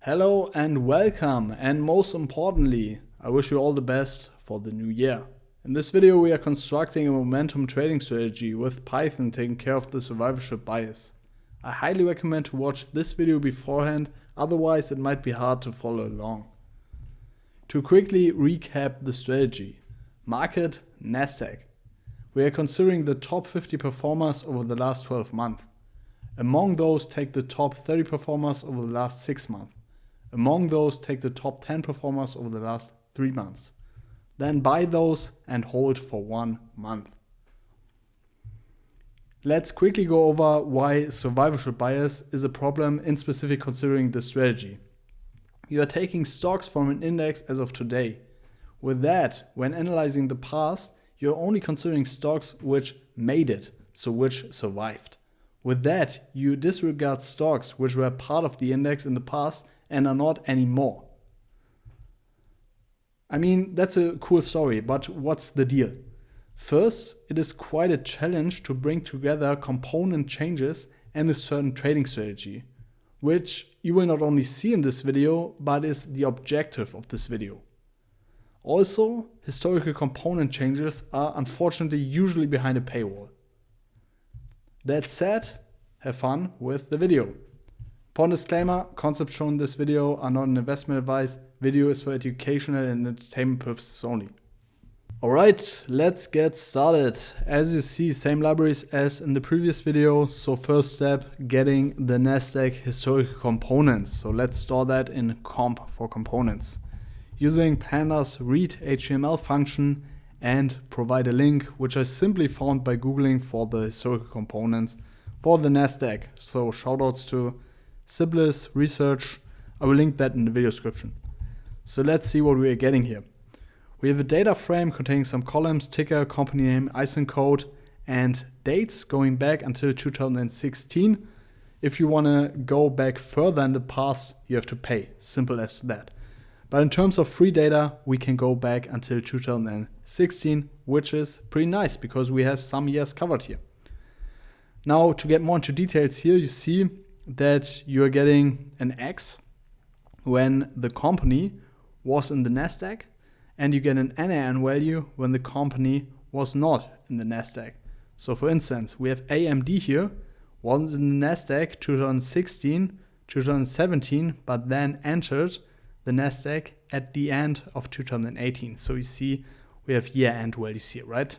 Hello and welcome, and most importantly, I wish you all the best for the new year. In this video we are constructing a momentum trading strategy with Python taking care of the survivorship bias. I highly recommend to watch this video beforehand, otherwise it might be hard to follow along. To quickly recap the strategy. Market NASDAQ. We are considering the top 50 performers over the last 12 months. Among those, take the top 30 performers over the last 6 months. Among those, take the top 10 performers over the last 3 months. Then buy those and hold for 1 month. Let's quickly go over why survivorship bias is a problem in specific considering the strategy. You are taking stocks from an index as of today. With that, when analyzing the past, you're only considering stocks which made it, so which survived. With that, you disregard stocks which were part of the index in the past and are not anymore. I mean, that's a cool story, but what's the deal? First, it is quite a challenge to bring together component changes and a certain trading strategy, which you will not only see in this video, but is the objective of this video. Also, historical component changes are unfortunately usually behind a paywall. That said, have fun with the video. Upon disclaimer, concepts shown in this video are not an investment advice. Video is for educational and entertainment purposes only. Alright, let's get started. As you see, same libraries as in the previous video. So first step, getting the NASDAQ historical components. So let's store that in comp for components. Using pandas read HTML function and provide a link, which I simply found by Googling for the historical components for the NASDAQ. So shoutouts to Siblisresearch. I will link that in the video description. So let's see what we are getting here. We have a data frame containing some columns, ticker, company name, ISIN code, and dates going back until 2016. If you want to go back further in the past, you have to pay. Simple as that. But in terms of free data, we can go back until 2016, which is pretty nice because we have some years covered here. Now, to get more into details here, you see that you are getting an X when the company was in the NASDAQ, and you get an NAN value when the company was not in the NASDAQ. So for instance, we have AMD here, wasn't in the NASDAQ 2016, 2017, but then entered the NASDAQ at the end of 2018. So you see we have year-end values here, right?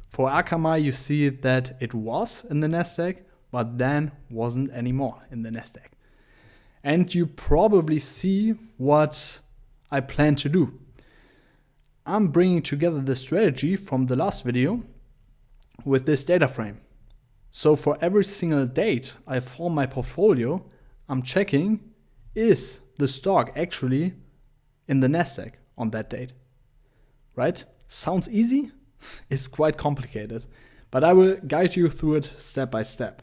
For Akamai, you see that it was in the NASDAQ, but then wasn't anymore in the NASDAQ. And you probably see what I plan to do. I'm bringing together the strategy from the last video with this data frame. So for every single date I form my portfolio, I'm checking, is the stock actually in the NASDAQ on that date? Right? Sounds easy? It's quite complicated, but I will guide you through it step by step.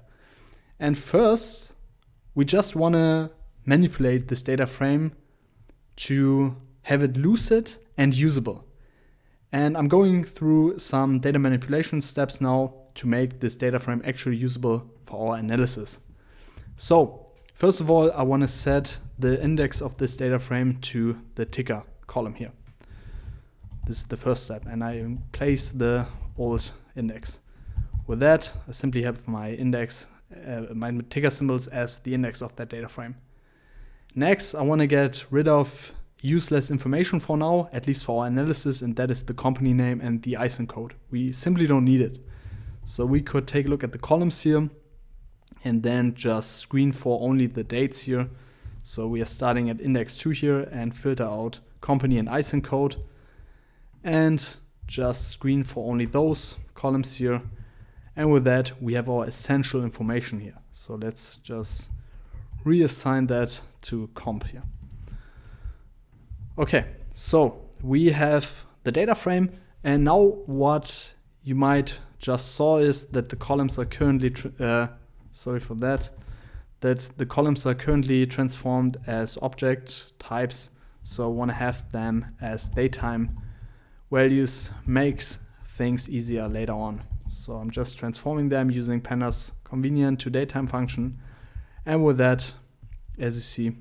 And first, we just want to manipulate this data frame to have it lucid and usable. And I'm going through some data manipulation steps now to make this data frame actually usable for our analysis. So, first of all, I want to set the index of this data frame to the ticker column here. This is the first step, and I place the old index. With that, I simply have my index, my ticker symbols as the index of that data frame. Next, I want to get rid of useless information for now, at least for our analysis, and that is the company name and the ISIN code. We simply don't need it. So we could take a look at the columns here and then just screen for only the dates here. So we are starting at index 2 here and filter out company and ISIN code and just screen for only those columns here. And with that, we have our essential information here. So let's just reassign that to comp here. Okay, so we have the data frame, and now what you might just saw is that the columns are currently, that the columns are currently transformed as object types. So I want to have them as datetime values, makes things easier later on. So I'm just transforming them using pandas convenient to datetime function. And with that, as you see,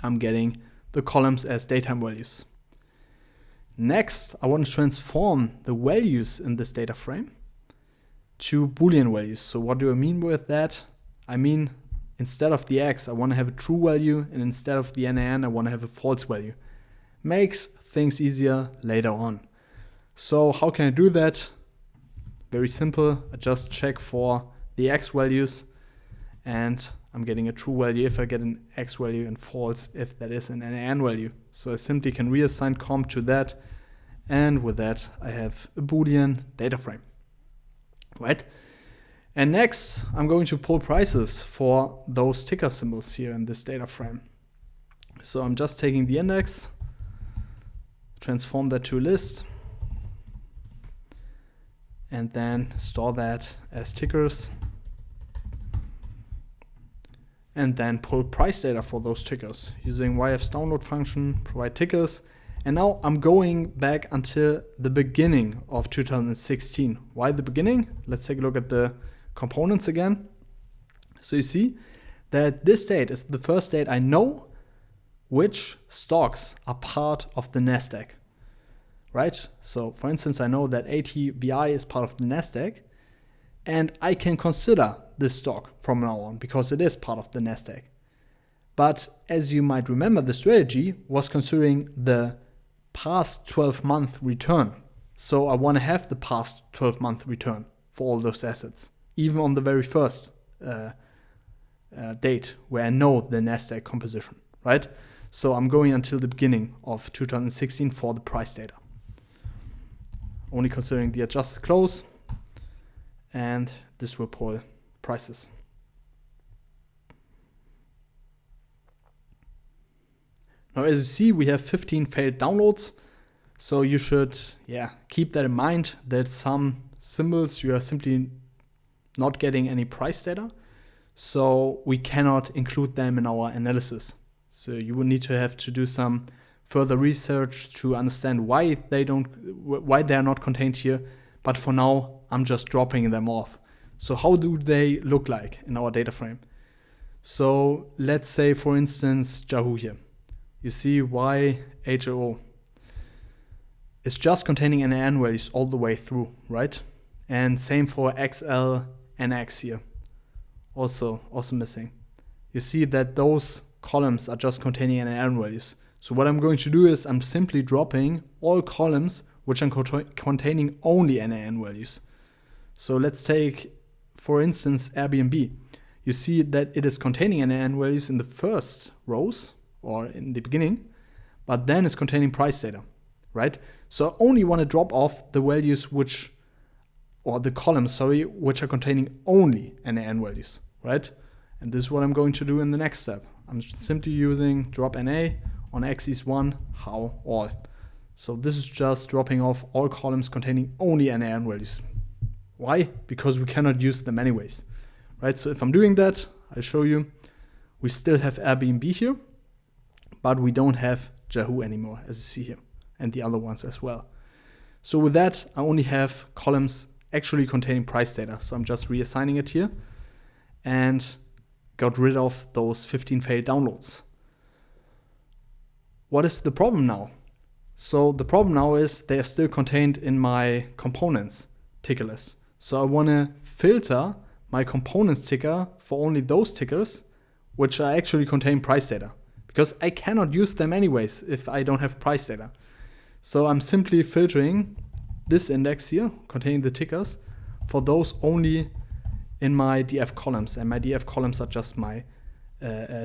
I'm getting the columns as datetime values. Next, I want to transform the values in this data frame to Boolean values. So what do I mean with that? I mean, instead of the X, I want to have a true value, and instead of the NaN, I want to have a false value. Makes things easier later on. So how can I do that? Very simple. I just check for the X values, and I'm getting a true value if I get an X value, and false if that is an NaN value. So I simply can reassign comp to that, and with that I have a Boolean data frame, right? And next I'm going to pull prices for those ticker symbols here in this data frame. So I'm just taking the index, transform that to a list, and then store that as tickers, and then pull price data for those tickers using YF's download function, provide tickers. And now I'm going back until the beginning of 2016. Why the beginning? Let's take a look at the components again. So you see that this date is the first date I know which stocks are part of the NASDAQ, right? So for instance, I know that ATVI is part of the NASDAQ, and I can consider this stock from now on because it is part of the NASDAQ. But as you might remember, the strategy was considering the past 12-month return. So I want to have the past 12-month return for all those assets, even on the very first date where I know the NASDAQ composition, right? So I'm going until the beginning of 2016 for the price data. Only considering the adjusted close, and this will pull prices. Now, as you see, we have 15 failed downloads. So you should keep that in mind, that some symbols you are simply not getting any price data. So we cannot include them in our analysis. So you will need to have to do some further research to understand why they are not contained here. But for now, I'm just dropping them off. So how do they look like in our data frame? So let's say, for instance, Yahoo here. You see YHO is just containing NaN values all the way through, right? And same for XLNX here. Also missing. You see that those columns are just containing NaN values. So what I'm going to do is I'm simply dropping all columns which are containing only NaN values. So let's take, for instance, Airbnb. You see that it is containing NaN values in the first rows or in the beginning, but then it's containing price data, right? So I only want to drop off the values the columns, which are containing only NaN values, right? And this is what I'm going to do in the next step. I'm simply using drop NA on axis 1, how, all. So this is just dropping off all columns containing only NaN values. Why? Because we cannot use them anyways, right? So if I'm doing that, I'll show you, we still have Airbnb here, but we don't have Yahoo anymore, as you see here, and the other ones as well. So with that, I only have columns actually containing price data. So I'm just reassigning it here and got rid of those 15 failed downloads. What is the problem now? So the problem now is they are still contained in my components ticker list. So I want to filter my components ticker for only those tickers which are actually contain price data, because I cannot use them anyways if I don't have price data. So I'm simply filtering this index here containing the tickers for those only in my DF columns, and my DF columns are just my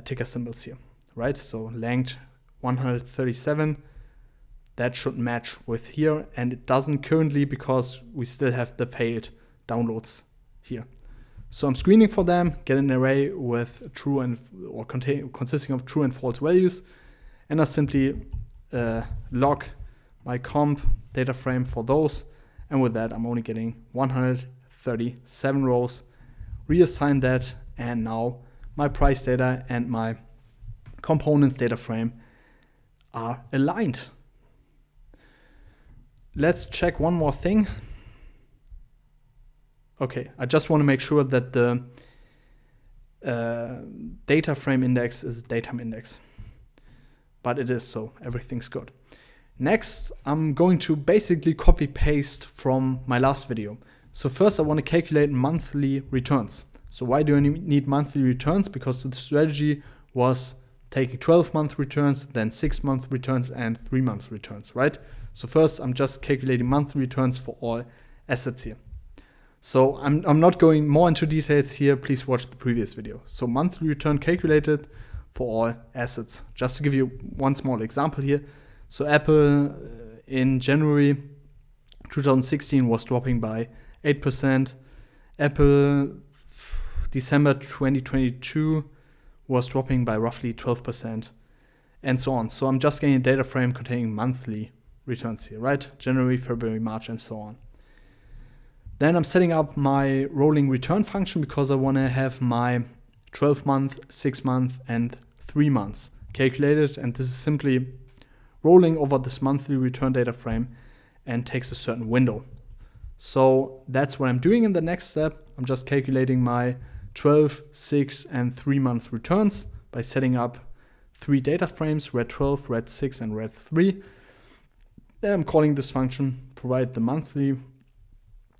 ticker symbols here, right? So length 137, that should match with here, and it doesn't currently because we still have the failed downloads here. So I'm screening for them, get an array with true consisting of true and false values, and I simply log my comp data frame for those, and with that I'm only getting 137 rows. Reassign that, and now my price data and my components data frame are aligned. Let's check one more thing. Okay, I just want to make sure that the data frame index is datetime index. but it is, so everything's good. Next, I'm going to basically copy paste from my last video. So first I want to calculate monthly returns. So why do I need monthly returns? Because the strategy was taking 12-month returns, then 6-month returns and 3-month returns, right? So first I'm just calculating monthly returns for all assets here. So I'm not going more into details here. Please watch the previous video. So monthly return calculated for all assets. Just to give you one small example here. So Apple in January 2016 was dropping by 8%. Apple December 2022 was dropping by roughly 12%, and so on. So I'm just getting a data frame containing monthly returns here, right? January, February, March, and so on. Then I'm setting up my rolling return function because I want to have my 12-month, 6-month, and 3 months calculated. And this is simply rolling over this monthly return data frame and takes a certain window. So that's what I'm doing in the next step. I'm just calculating my 12, 6, and 3 months returns by setting up 3 data frames, red 12, red 6, and red 3. Then I'm calling this function, provide the monthly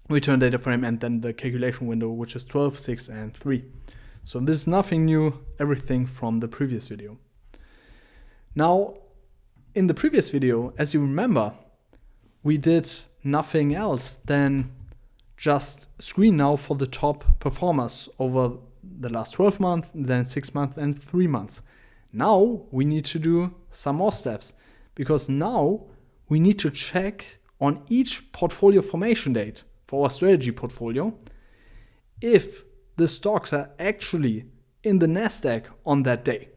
return data frame, and then the calculation window, which is 12, 6, and 3. So this is nothing new, everything from the previous video. Now, in the previous video, as you remember, we did nothing else than just screen now for the top performers over the last 12 months, then 6 months, and 3 months. Now we need to do some more steps, because now we need to check on each portfolio formation date for our strategy portfolio if the stocks are actually in the NASDAQ on that day.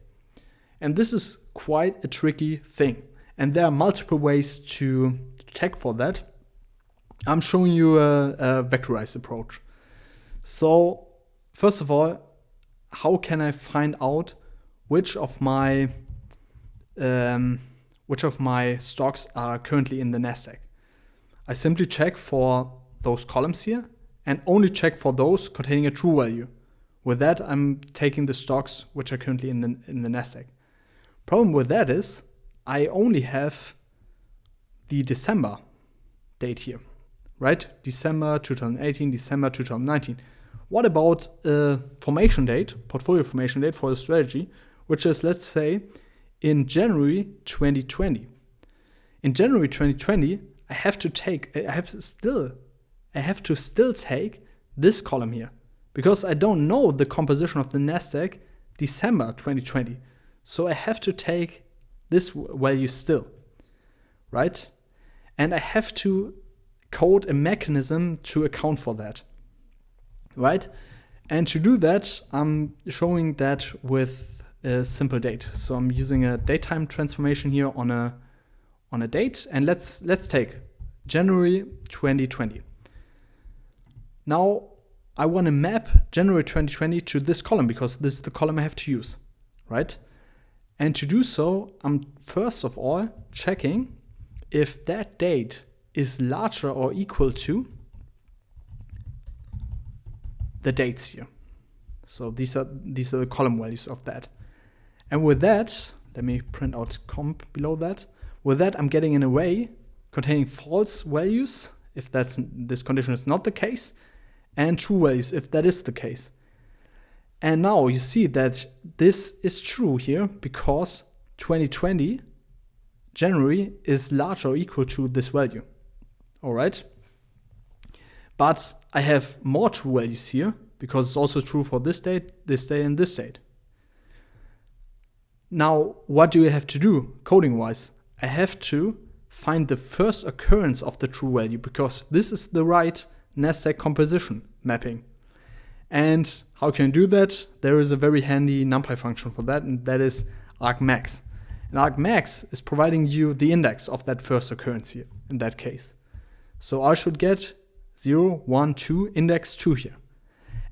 And this is quite a tricky thing. And there are multiple ways to check for that. I'm showing you a vectorized approach. So first of all, how can I find out which of my stocks are currently in the NASDAQ? I simply check for those columns here and only check for those containing a true value. With that, I'm taking the stocks which are currently in the NASDAQ. Problem with that is I only have the December date here, right? December 2018, December 2019. What about a formation date, portfolio formation date for the strategy, which is, let's say, in January 2020. In January 2020, I have to still take this column here because I don't know the composition of the NASDAQ December 2020. So I have to take this value still, right? And I have to code a mechanism to account for that, right? And to do that, I'm showing that with a simple date. So I'm using a datetime transformation here on a date, and let's take January 2020. Now I want to map January 2020 to this column because this is the column I have to use, right? And to do so, I'm first of all checking if that date is larger or equal to the dates here. So these are the column values of that. And with that, let me print out comp below that. With that, I'm getting an array containing false values if this condition is not the case, and true values if that is the case. And now you see that this is true here because 2020 January is larger or equal to this value. All right. But I have more true values here because it's also true for this date, and this date. Now, what do I have to do coding wise? I have to find the first occurrence of the true value because this is the right NASDAQ composition mapping. And how can I do that? There is a very handy NumPy function for that, and that is argmax. And argmax is providing you the index of that first occurrence here in that case. So I should get 0, 1, 2, index 2 here.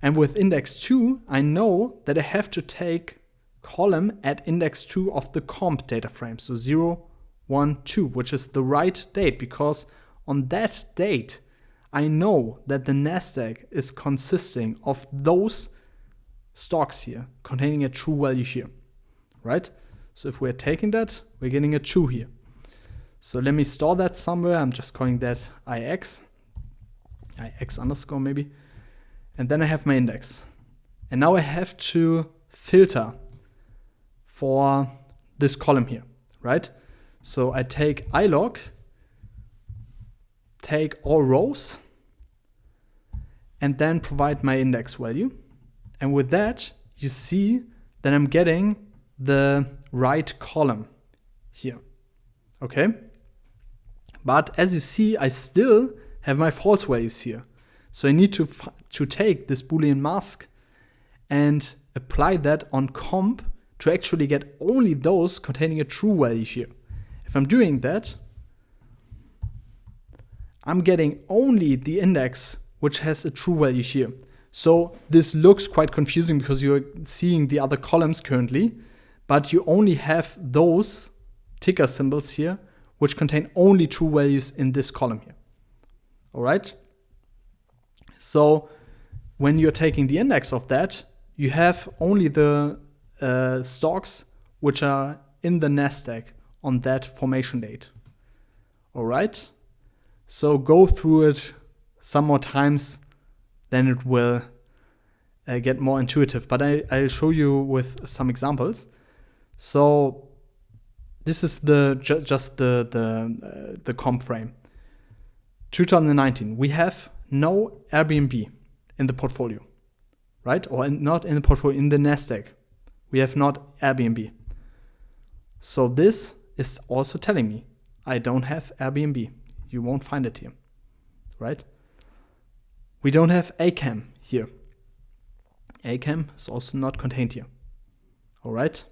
And with index 2, I know that I have to take column at index 2 of the comp data frame. So 0, 1, 2, which is the right date, because on that date, I know that the NASDAQ is consisting of those stocks here, containing a true value here, right? So if we're taking that, we're getting a 2 here. So let me store that somewhere. I'm just calling that ix underscore maybe. And then I have my index. And now I have to filter for this column here, right? So I take ilog, take all rows, and then provide my index value. And with that, you see that I'm getting the right column here, okay? But as you see, I still have my false values here. So I need to take this Boolean mask and apply that on comp to actually get only those containing a true value here. If I'm doing that, I'm getting only the index which has a true value here. So this looks quite confusing because you're seeing the other columns currently, but you only have those ticker symbols here which contain only true values in this column here. All right? So when you're taking the index of that, you have only the stocks which are in the NASDAQ on that formation date. All right? So go through it some more times, then it will get more intuitive. But I'll show you with some examples. So this is just the comp frame. 2019, we have no Airbnb in the portfolio, right? Or not in the portfolio, in the NASDAQ. We have not Airbnb. So this is also telling me I don't have Airbnb. You won't find it here, right? We don't have ACAM here. ACAM is also not contained here, all right?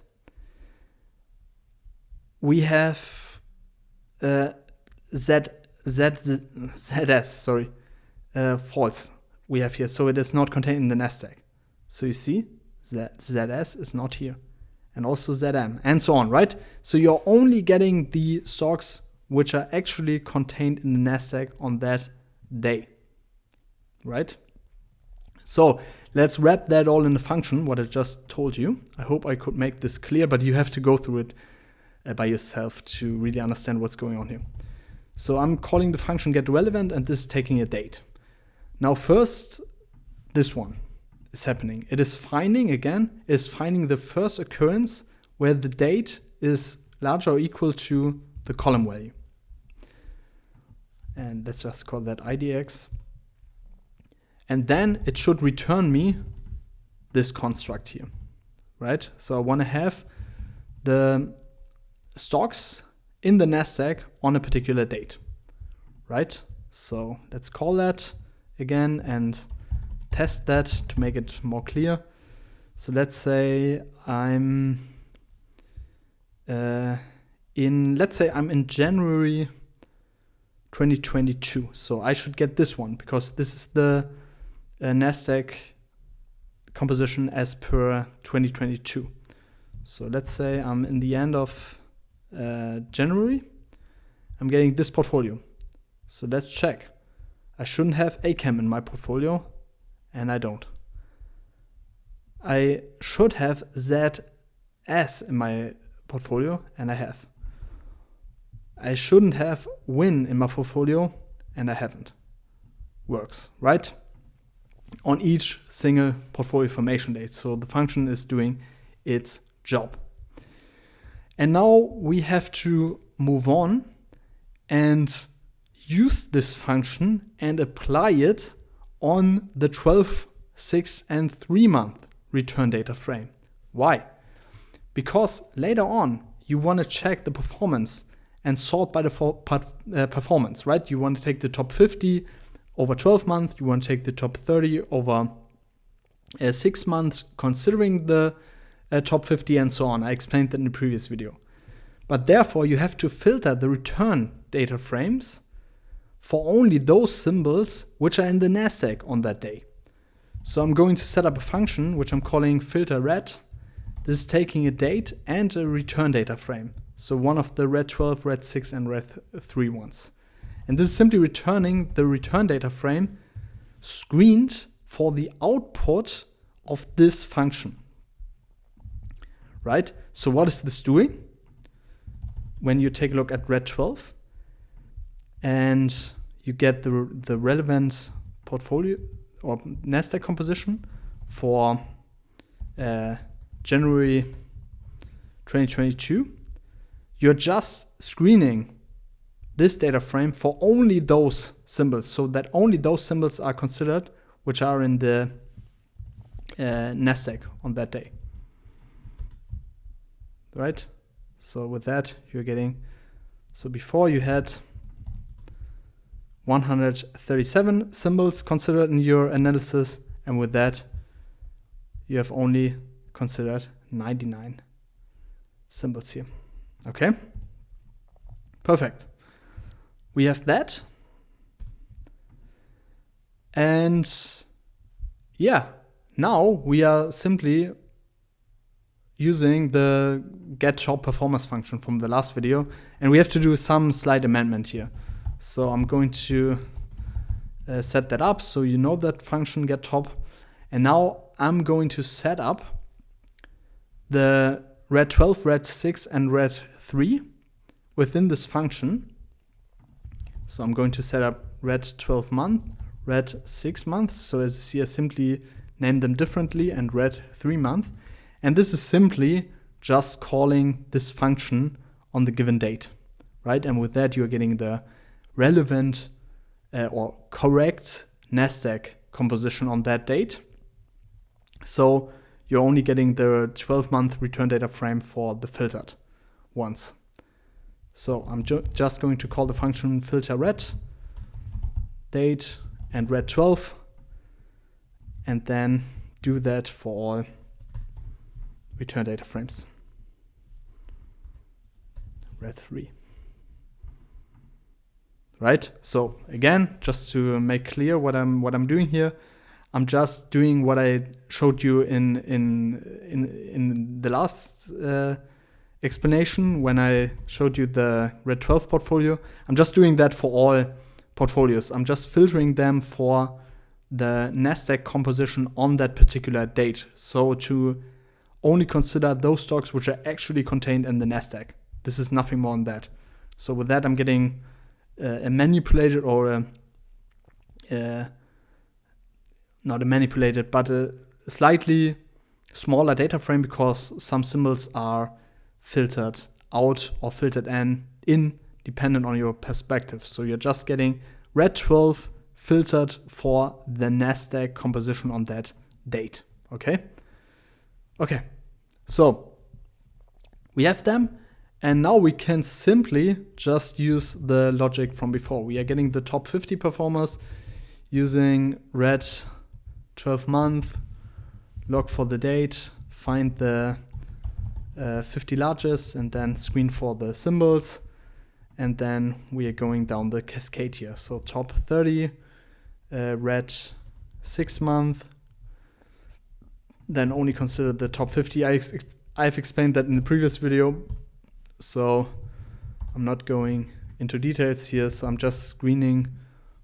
We have ZS, sorry, false we have here. So it is not contained in the NASDAQ. So you see, ZS is not here. And also ZM, and so on, right? So you're only getting the stocks which are actually contained in the NASDAQ on that day, right? So let's wrap that all in the function, what I just told you. I hope I could make this clear, but you have to go through it by yourself to really understand what's going on here. So I'm calling the function getRelevant, and this is taking a date. Now first, this one is happening. It is finding the first occurrence where the date is larger or equal to the column value. And let's just call that IDX. And then it should return me this construct here, right? So I want to have the stocks in the NASDAQ on a particular date, right? So let's call that again and test that to make it more clear. So let's say I'm in January 2022. So I should get this one because this is the NASDAQ composition as per 2022. So let's say I'm in the end of January. I'm getting this portfolio. So let's check. I shouldn't have ACAM in my portfolio, and I don't. I should have ZS in my portfolio, and I have. I shouldn't have WIN in my portfolio, and I haven't. Works, right? On each single portfolio formation date. So the function is doing its job. And now we have to move on and use this function and apply it on the 12, 6, and 3 month return data frame. Why? Because later on, you want to check the performance and sort by the performance, right? You want to take the top 50 over 12 months. You want to take the top 30 over 6 months, considering the top 50 and so on. I explained that in the previous video. But therefore, you have to filter the return data frames for only those symbols which are in the NASDAQ on that day. So I'm going to set up a function which I'm calling filter red. This is taking a date and a return data frame. So one of the red 12, red 6, and red 3 ones. And this is simply returning the return data frame screened for the output of this function. right? So what is this doing? When you take a look at red 12 and you get the relevant portfolio or NASDAQ composition for January 2022, you're just screening this data frame for only those symbols, so that only those symbols are considered which are in the NASDAQ on that day, right? So with that, you're getting, so before you had 137 symbols considered in your analysis, and with that, you have only considered 99 symbols here. Okay? Perfect. We have that. And yeah, now we are simply using the get top performance function from the last video, and we have to do some slight amendment here. So I'm going to set that up so you know that function get top, and now I'm going to set up the red 12, red 6, and red 3 within this function. So I'm going to set up red 12 month, red 6 month. So as you see, I simply name them differently, and red 3 month. And this is simply just calling this function on the given date, right? And with that, you're getting the relevant or correct NASDAQ composition on that date. So you're only getting the 12-month return data frame for the filtered ones. So I'm just going to call the function filter red date and red 12, and then do that for all return data frames. Red 3. Right? So again, just to make clear what I'm doing here, I'm just doing what I showed you in the last explanation when I showed you the red 12 portfolio. I'm just doing that for all portfolios. I'm just filtering them for the NASDAQ composition on that particular date. So to only consider those stocks which are actually contained in the NASDAQ. This is nothing more than that. So with that, I'm getting a manipulated or not a manipulated, but a slightly smaller data frame, because some symbols are filtered out or filtered in dependent on your perspective. So you're just getting red 12 filtered for the NASDAQ composition on that date. Okay? Okay. So we have them, and now we can simply just use the logic from before. We are getting the top 50 performers using red 12 month, log for the date, find the 50 largest, and then screen for the symbols. And then we are going down the cascade here. So top 30, red 6 month, then only consider the top 50. I've explained that in the previous video, so I'm not going into details here. So I'm just screening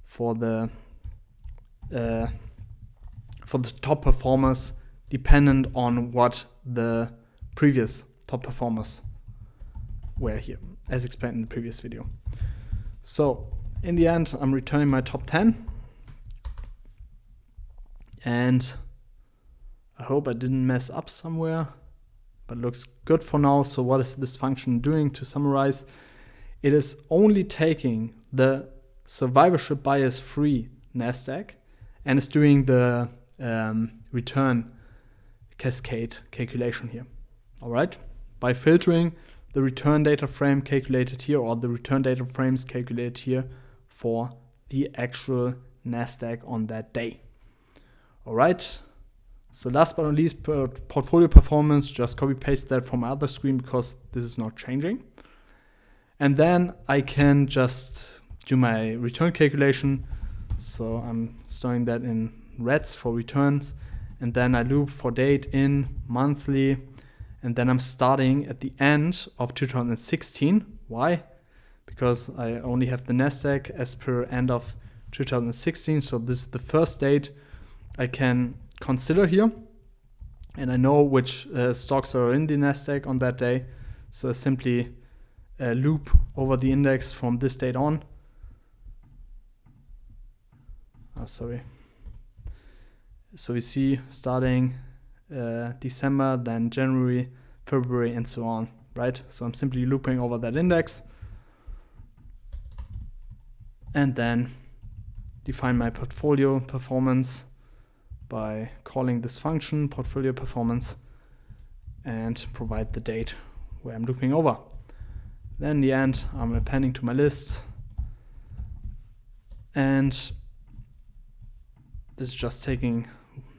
for the top performers dependent on what the previous top performers were here, as explained in the previous video. So in the end, I'm returning my top 10, and I hope I didn't mess up somewhere, but looks good for now. So what is this function doing? To summarize, it is only taking the survivorship bias free NASDAQ and is doing the return cascade calculation here. All right, by filtering the return data frame calculated here, or the return data frames calculated here for the actual NASDAQ on that day. All right. So last but not least, portfolio performance, just copy paste that from my other screen because this is not changing. And then I can just do my return calculation. So I'm storing that in reds for returns, and then I loop for date in monthly, and then I'm starting at the end of 2016. Why? Because I only have the NASDAQ as per end of 2016. So this is the first date I can consider here. and I know which stocks are in the NASDAQ on that day. So I simply loop over the index from this date on. So we see starting December, then January, February, and so on, right? So I'm simply looping over that index and then define my portfolio performance by calling this function portfolio performance and provide the date where I'm looping over. Then in the end, I'm appending to my list, and this is just taking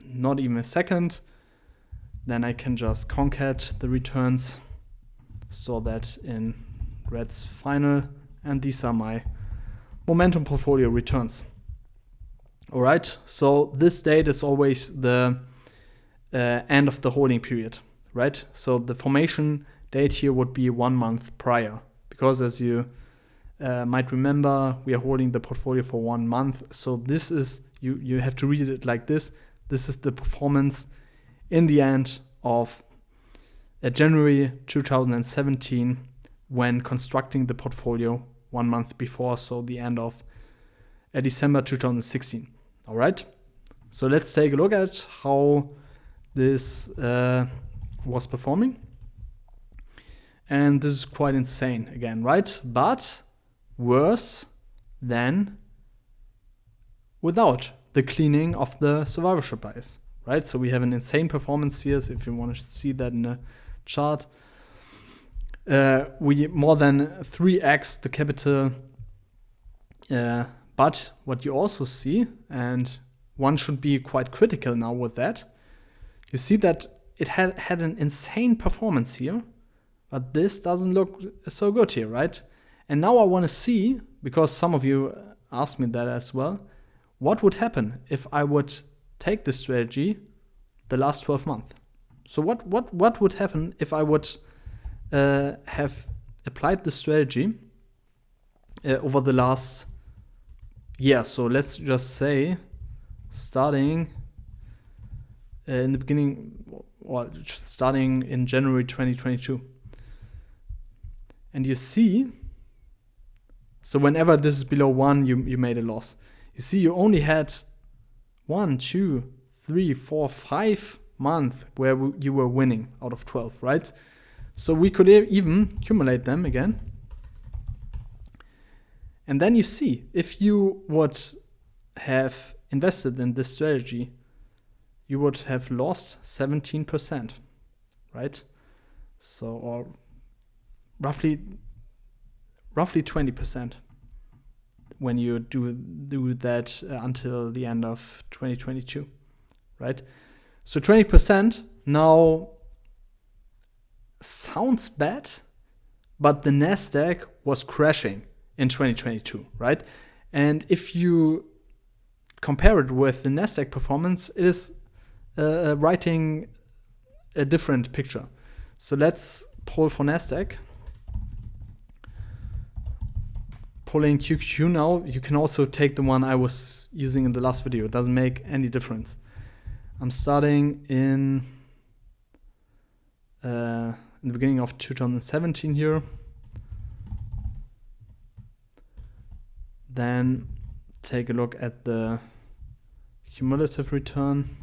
not even a second. Then I can just concat the returns, store that in Red's final, and these are my momentum portfolio returns. All right, so this date is always the end of the holding period, right? So the formation date here would be 1 month prior, because as you might remember, we are holding the portfolio for 1 month. So this is, you have to read it like this. This is the performance in the end of January 2017 when constructing the portfolio 1 month before, so the end of December 2016. All right, so let's take a look at how this was performing. And this is quite insane again, right? But worse than without the cleaning of the survivorship bias, right? So we have an insane performance here. So if you want to see that in a chart, we more than 3x the capital. But what you also see, and one should be quite critical now with that, you see that it had an insane performance here, but this doesn't look so good here, right? And now I want to see, because some of you asked me that as well, what would happen if I would take this strategy the last 12 months? So what would happen if I would have applied the strategy over the last year? So let's just say starting in the beginning, or starting in January 2022. And you see, so whenever this is below 1, you made a loss. You see, you only had 1, 2, 3, 4, 5 months where you were winning out of 12, right? So we could even accumulate them again. And then you see, if you would have invested in this strategy, you would have lost 17%, right? So, or roughly 20% when you do that until the end of 2022, right? So 20% now sounds bad, but the NASDAQ was crashing in 2022, right? And if you compare it with the NASDAQ performance, it is writing a different picture. So let's poll for NASDAQ. Polling QQQ now. You can also take the one I was using in the last video. It doesn't make any difference. I'm starting in the beginning of 2017 here. Then take a look at the cumulative return.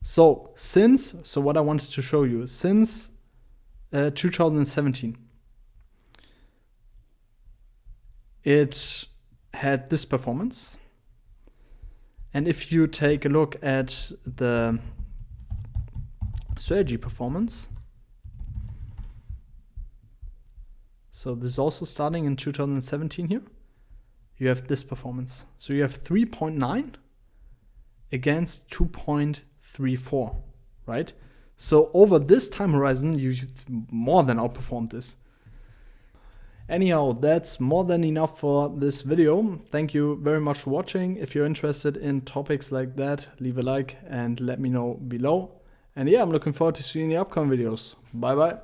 So what I wanted to show you, since 2017, it had this performance. And if you take a look at the strategy performance, so this is also starting in 2017 here, you have this performance. So you have 3.9 against 2.34, right? So over this time horizon, you more than outperformed this. Anyhow, that's more than enough for this video. Thank you very much for watching. If you're interested in topics like that, leave a like and let me know below. And yeah, I'm looking forward to seeing the upcoming videos. Bye bye.